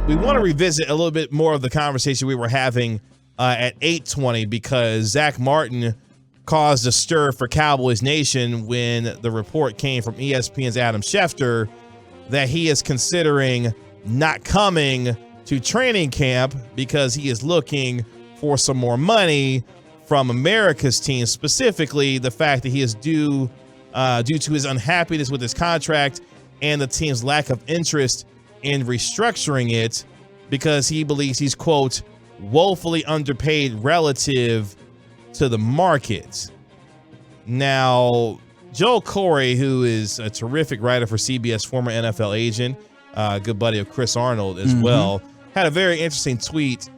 we want to revisit a little bit more of the conversation we were having at 8:20 because Zack Martin caused a stir for Cowboys Nation when the report came from ESPN's Adam Schefter that he is considering not coming to training camp because he is looking for some more money from America's team, specifically the fact that he is due to his unhappiness with his contract and the team's lack of interest in restructuring it because he believes he's, quote, woefully underpaid relative to the market. Now, Joel Corey, who is a terrific writer for CBS, former NFL agent, good buddy of Chris Arnold as well, had a very interesting tweet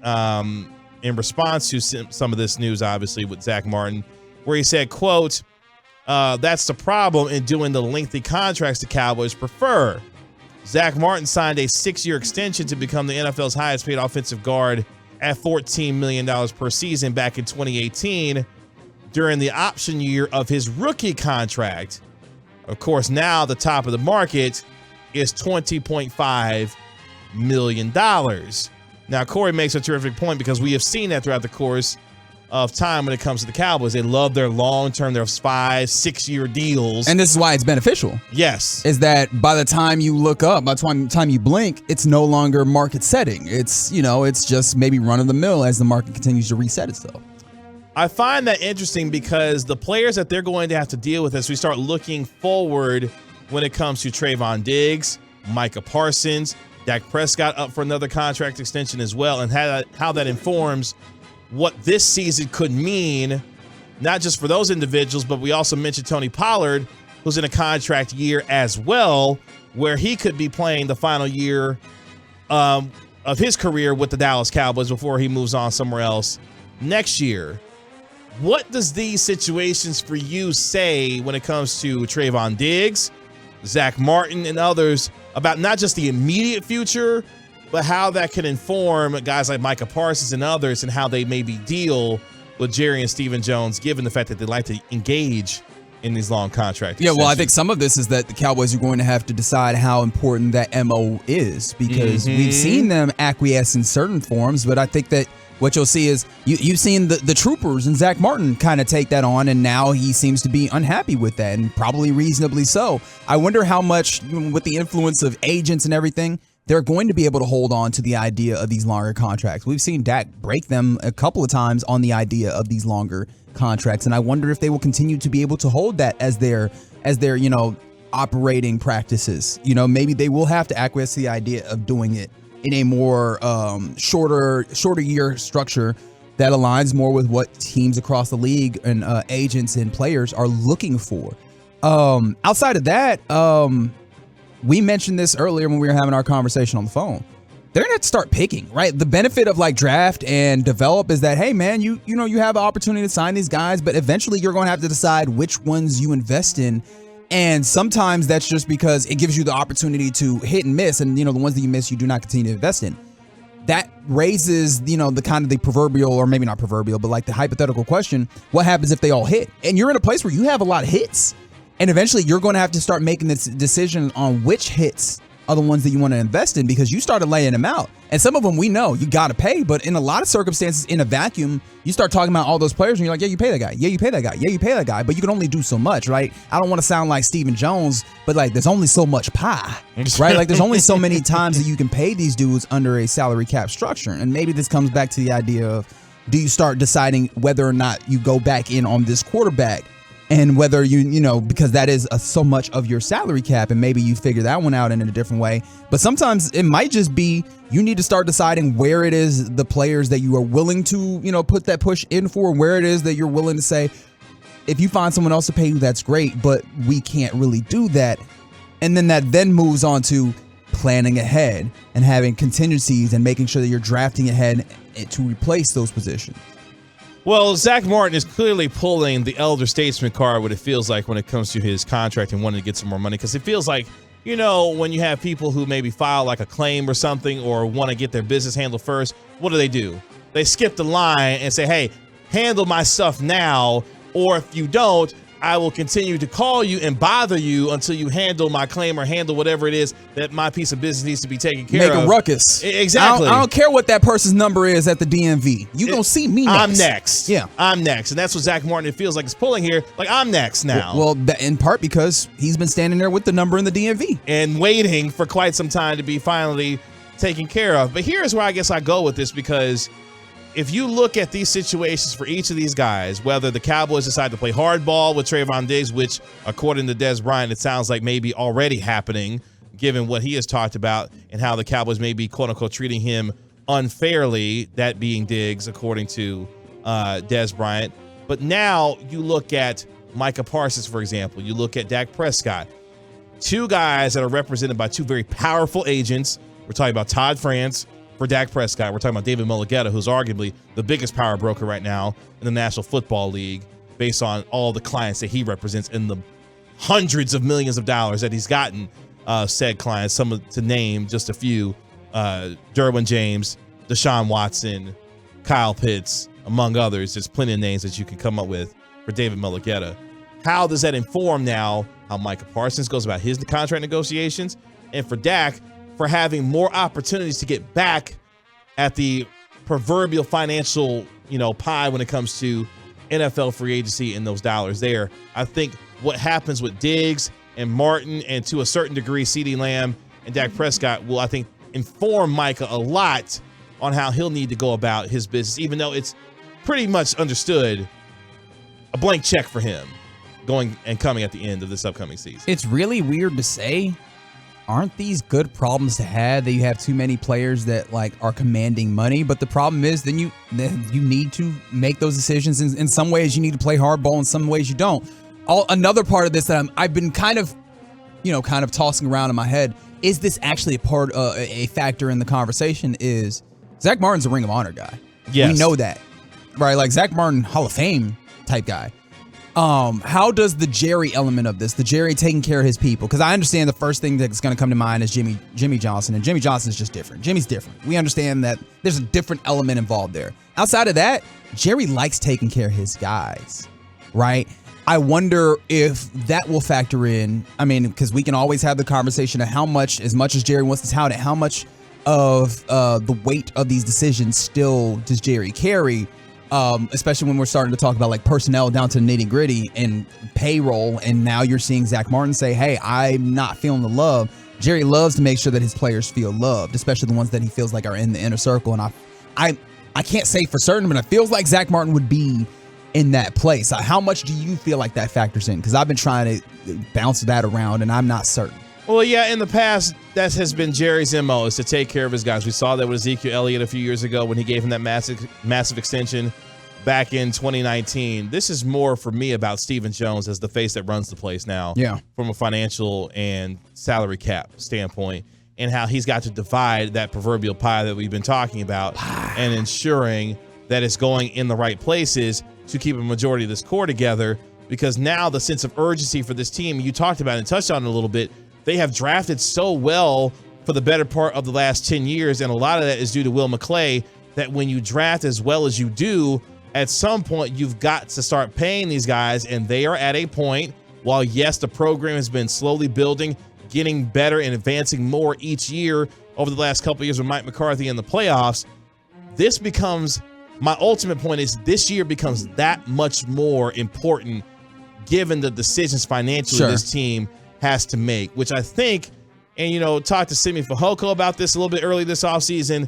in response to some of this news, obviously, with Zack Martin, where he said, quote, that's the problem in doing the lengthy contracts the Cowboys prefer. Zack Martin signed a 6-year extension to become the NFL's highest paid offensive guard at $14 million per season back in 2018 during the option year of his rookie contract. Of course, now the top of the market is $20.5 million. Now, Corey makes a terrific point because we have seen that throughout the course of time when it comes to the Cowboys. They love their long-term, their 5-6-year deals. And this is why it's beneficial. Yes. Is that by the time you look up, by the time you blink, it's no longer market setting. It's, it's just maybe run-of-the-mill as the market continues to reset itself. I find that interesting because the players that they're going to have to deal with as we start looking forward when it comes to Trevon Diggs, Micah Parsons, Dak Prescott up for another contract extension as well, and how that informs what this season could mean, not just for those individuals, but we also mentioned Tony Pollard, who's in a contract year as well, where he could be playing the final year of his career with the Dallas Cowboys before he moves on somewhere else next year. What does these situations for you say when it comes to Trevon Diggs, Zack Martin, and others about not just the immediate future, but how that can inform guys like Micah Parsons and others and how they maybe deal with Jerry and Stephen Jones, given the fact that they like to engage in these long contracts? Yeah, well, I think some of this is that the Cowboys are going to have to decide how important that MO is because we've seen them acquiesce in certain forms, but I think that what you'll see is you've seen the troopers and Zack Martin kind of take that on, and now he seems to be unhappy with that, and probably reasonably so. I wonder how much, with the influence of agents and everything, they're going to be able to hold on to the idea of these longer contracts. We've seen Dak break them a couple of times on the idea of these longer contracts, and I wonder if they will continue to be able to hold that as their operating practices. Maybe they will have to acquiesce to the idea of doing it in a more shorter year structure that aligns more with what teams across the league and agents and players are looking for. Outside of that, we mentioned this earlier when we were having our conversation on the phone. They're going to have to start picking, right? The benefit of draft and develop is that, hey, man, you have the opportunity to sign these guys, but eventually you're going to have to decide which ones you invest in. And sometimes that's just because it gives you the opportunity to hit and miss. And, the ones that you miss, you do not continue to invest in. That raises, the kind of the proverbial, or maybe not proverbial, but the hypothetical question, what happens if they all hit? And you're in a place where you have a lot of hits. And eventually you're going to have to start making this decision on which hits are the ones that you want to invest in because you started laying them out. And some of them we know you got to pay, but in a lot of circumstances in a vacuum, you start talking about all those players and you're like, yeah, you pay that guy. Yeah, you pay that guy. Yeah, you pay that guy. But you can only do so much, right? I don't want to sound like Stephen Jones, but there's only so much pie, right? There's only so many times that you can pay these dudes under a salary cap structure. And maybe this comes back to the idea of, do you start deciding whether or not you go back in on this quarterback? And whether because that is so much of your salary cap, and maybe you figure that one out in a different way. But sometimes it might just be you need to start deciding where it is the players that you are willing to, put that push in for, and where it is that you're willing to say, if you find someone else to pay you, that's great, but we can't really do that. And then that moves on to planning ahead and having contingencies and making sure that you're drafting ahead to replace those positions. Well, Zack Martin is clearly pulling the elder statesman card, what it feels like when it comes to his contract and wanting to get some more money. Because it feels like, when you have people who maybe file a claim or something or want to get their business handled first, what do? They skip the line and say, hey, handle my stuff now. Or if you don't, I will continue to call you and bother you until you handle my claim or handle whatever it is that my piece of business needs to be taken care of. Make a ruckus. Exactly. I don't care what that person's number is at the DMV. You gonna see me next. I'm next. Yeah. I'm next. And that's what Zack Martin, it feels like, is pulling here. Like, I'm next now. Well, in part because he's been standing there with the number in the DMV. And waiting for quite some time to be finally taken care of. But here's where I guess I go with this, because if you look at these situations for each of these guys, whether the Cowboys decide to play hardball with Trevon Diggs, which according to Des Bryant, it sounds like maybe already happening, given what he has talked about and how the Cowboys may be, quote unquote, treating him unfairly, that being Diggs, according to Des Bryant. But now you look at Micah Parsons, for example. You look at Dak Prescott. Two guys that are represented by two very powerful agents. We're talking about Todd France for Dak Prescott. We're talking about David Mulligetta, who's arguably the biggest power broker right now in the National Football League, based on all the clients that he represents and the hundreds of millions of dollars that he's gotten, said clients, to name just a few, Derwin James, Deshaun Watson, Kyle Pitts, among others. There's plenty of names that you can come up with for David Mulligetta. How does that inform now how Micah Parsons goes about his contract negotiations? And for Dak, for having more opportunities to get back at the proverbial financial, pie when it comes to NFL free agency and those dollars there. I think what happens with Diggs and Martin, and to a certain degree CeeDee Lamb and Dak Prescott, will, I think, inform Micah a lot on how he'll need to go about his business, even though it's pretty much understood a blank check for him going and coming at the end of this upcoming season. It's really weird to say. Aren't these good problems to have, that you have too many players that are commanding money? But the problem is then you need to make those decisions. In some ways you need to play hardball, in some ways you don't. Another part of this that I've been kind of tossing around in my head, is this actually a factor in the conversation, is Zack Martin's a Ring of Honor guy. Yes. We know that, right? Like Zack Martin, Hall of Fame type guy. How does the Jerry element of this, the Jerry taking care of his people? Because I understand the first thing that's going to come to mind is Jimmy Johnson, and Jimmy Johnson is just different. Jimmy's different. We understand that there's a different element involved there. Outside of that, Jerry likes taking care of his guys, right? I wonder if that will factor in. I mean, because we can always have the conversation of as much as Jerry wants to tout it, how much of the weight of these decisions still does Jerry carry? Especially when we're starting to talk about personnel down to the nitty gritty and payroll. And now you're seeing Zack Martin say, hey, I'm not feeling the love. Jerry loves to make sure that his players feel loved, especially the ones that he feels like are in the inner circle. And I can't say for certain, but it feels like Zack Martin would be in that place. How much do you feel like that factors in? Because I've been trying to bounce that around and I'm not certain. Well, yeah, in the past, that has been Jerry's MO, is to take care of his guys. We saw that with Ezekiel Elliott a few years ago when he gave him that massive extension back in 2019. This is more for me about Stephen Jones as the face that runs the place now, from a financial and salary cap standpoint, and how he's got to divide that proverbial pie that we've been talking about and ensuring that it's going in the right places to keep a majority of this core together. Because now the sense of urgency for this team, you talked about and touched on it a little bit, they have drafted so well for the better part of the last 10 years, and a lot of that is due to Will McClay, that when you draft as well as you do, at some point you've got to start paying these guys, and they are at a point, while yes, the program has been slowly building, getting better and advancing more each year over the last couple of years with Mike McCarthy in the playoffs, this becomes, my ultimate point is this year becomes that much more important given the decisions financially this team has to make, which I think, and talked to Simi Fehoko about this a little bit early this offseason,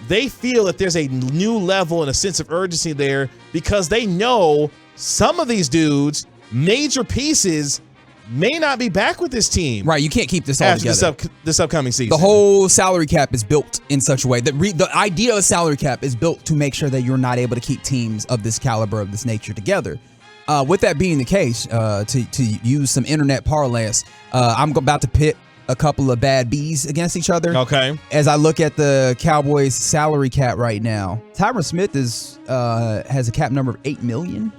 they feel that there's a new level and a sense of urgency there because they know some of these dudes, major pieces, may not be back with this team. Right, you can't keep this all together. This upcoming season. The whole salary cap is built in such a way that the idea of salary cap is built to make sure that you're not able to keep teams of this caliber, of this nature together. With that being the case, to use some internet parlance, I'm about to pit a couple of bad bees against each other. Okay. As I look at the Cowboys salary cap right now, Tyron Smith has a cap number of $8 million.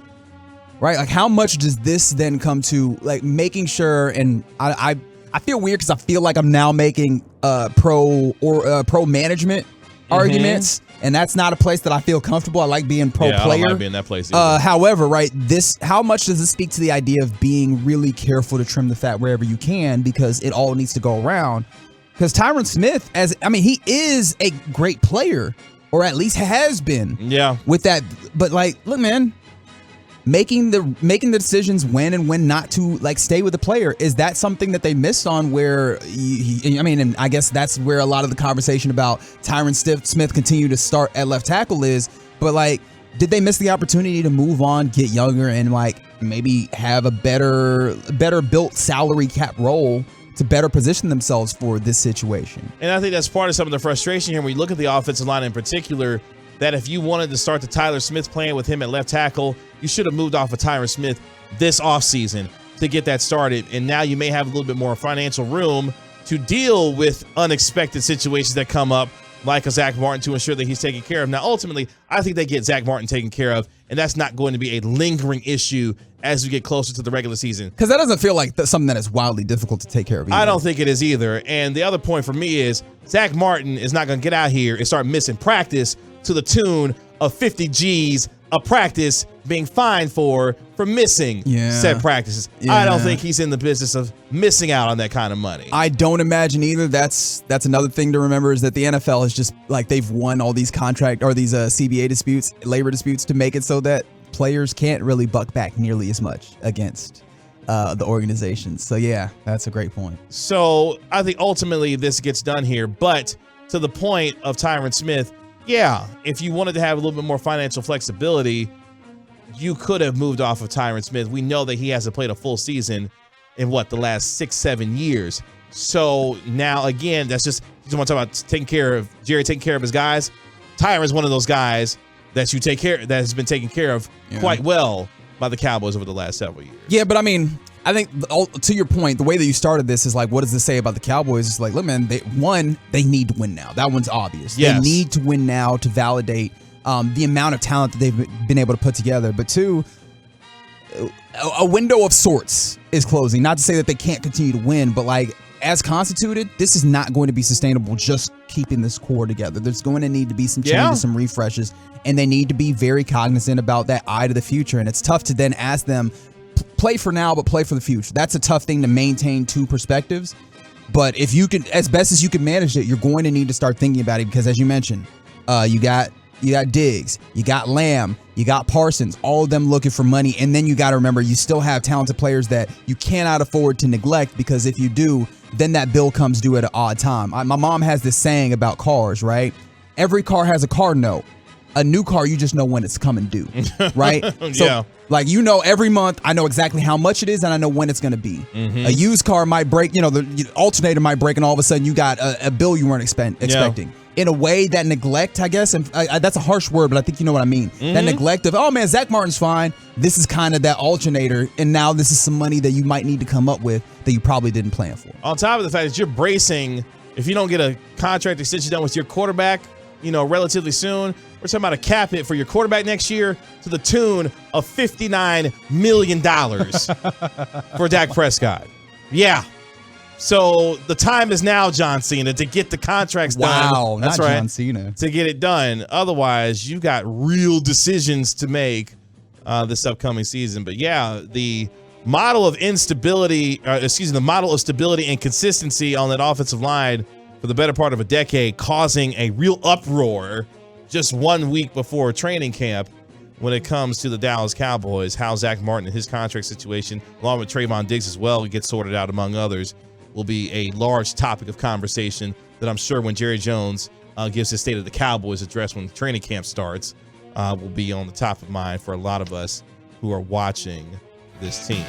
Right? How much does this then come to making sure? And I feel weird because I feel like I'm now making pro management arguments, and that's not a place that I feel comfortable. I like being pro player. I don't like being in that place either. However, right, how much does this speak to the idea of being really careful to trim the fat wherever you can, because it all needs to go around? Because Tyron Smith, he is a great player, or at least has been. Yeah. With that, but like, look, man, making the decisions when and when not to stay with the player, is that something that they missed on? Where and I guess that's where a lot of the conversation about Tyron Smith continue to start at left tackle is. But did they miss the opportunity to move on, get younger, and maybe have a better built salary cap role to better position themselves for this situation? And I think that's part of some of the frustration here when you look at the offensive line in particular, that if you wanted to start the Tyler Smith plan with him at left tackle, you should have moved off of Tyron Smith this offseason to get that started. And now you may have a little bit more financial room to deal with unexpected situations that come up, like a Zack Martin, to ensure that he's taken care of. Now, ultimately, I think they get Zack Martin taken care of, and that's not going to be a lingering issue as we get closer to the regular season. Because that doesn't feel like something that is wildly difficult to take care of either. I don't think it is either. And the other point for me is Zack Martin is not going to get out here and start missing practice to the tune of 50 G's a practice being fined for missing said practices. Yeah. I don't think he's in the business of missing out on that kind of money. I don't imagine either. That's another thing to remember, is that the NFL is just they've won all these contract or these CBA disputes, labor disputes, to make it so that players can't really buck back nearly as much against the organization. So yeah, that's a great point. So I think ultimately this gets done here, but to the point of Tyron Smith, yeah, if you wanted to have a little bit more financial flexibility, you could have moved off of Tyron Smith. We know that he hasn't played a full season in the last 6-7 years. So now again, that's just, you want to talk about Jerry taking care of his guys. Tyron's one of those guys that that has been taken care of quite well by the Cowboys over the last several years. Yeah, but I think to your point, the way that you started this is what does this say about the Cowboys? It's look, man, they need to win now. That one's obvious. Yes. They need to win now to validate the amount of talent that they've been able to put together. But two, a window of sorts is closing. Not to say that they can't continue to win, but as constituted, this is not going to be sustainable just keeping this core together. There's going to need to be some changes, some refreshes, and they need to be very cognizant about that eye to the future. And it's tough to then ask them, play for now, but play for the future. That's a tough thing to maintain two perspectives. But if you can, as best as you can manage it, you're going to need to start thinking about it, because as you mentioned, you got Diggs, you got Lamb, you got Parsons, all of them looking for money. And then you got to remember, you still have talented players that you cannot afford to neglect, because if you do, then that bill comes due at an odd time. My mom has this saying about cars, right? Every car has a car note. A new car, you just know when it's coming due, right? So, every month, I know exactly how much it is, and I know when it's going to be. Mm-hmm. A used car might break, the alternator might break, and all of a sudden you got a bill you weren't expecting. Yeah. In a way, that neglect, I guess, and that's a harsh word, but I think you know what I mean. Mm-hmm. That neglect of, oh man, Zack Martin's fine. This is kind of that alternator, and now this is some money that you might need to come up with that you probably didn't plan for. On top of the fact that you're bracing, if you don't get a contract extension done with your quarterback, relatively soon, we're talking about a cap hit for your quarterback next year to the tune of $59 million for Dak Prescott. Yeah. So the time is now, John Cena, to get the contracts done. Wow, that's not right, John Cena. To get it done. Otherwise, you've got real decisions to make this upcoming season. But yeah, the model of stability and consistency on that offensive line for the better part of a decade, causing a real uproar just 1 week before training camp when it comes to the Dallas Cowboys. How Zack Martin and his contract situation, along with Trevon Diggs as well, gets sorted out, among others, will be a large topic of conversation that I'm sure when Jerry Jones gives his State of the Cowboys address when training camp starts, will be on the top of mind for a lot of us who are watching this team.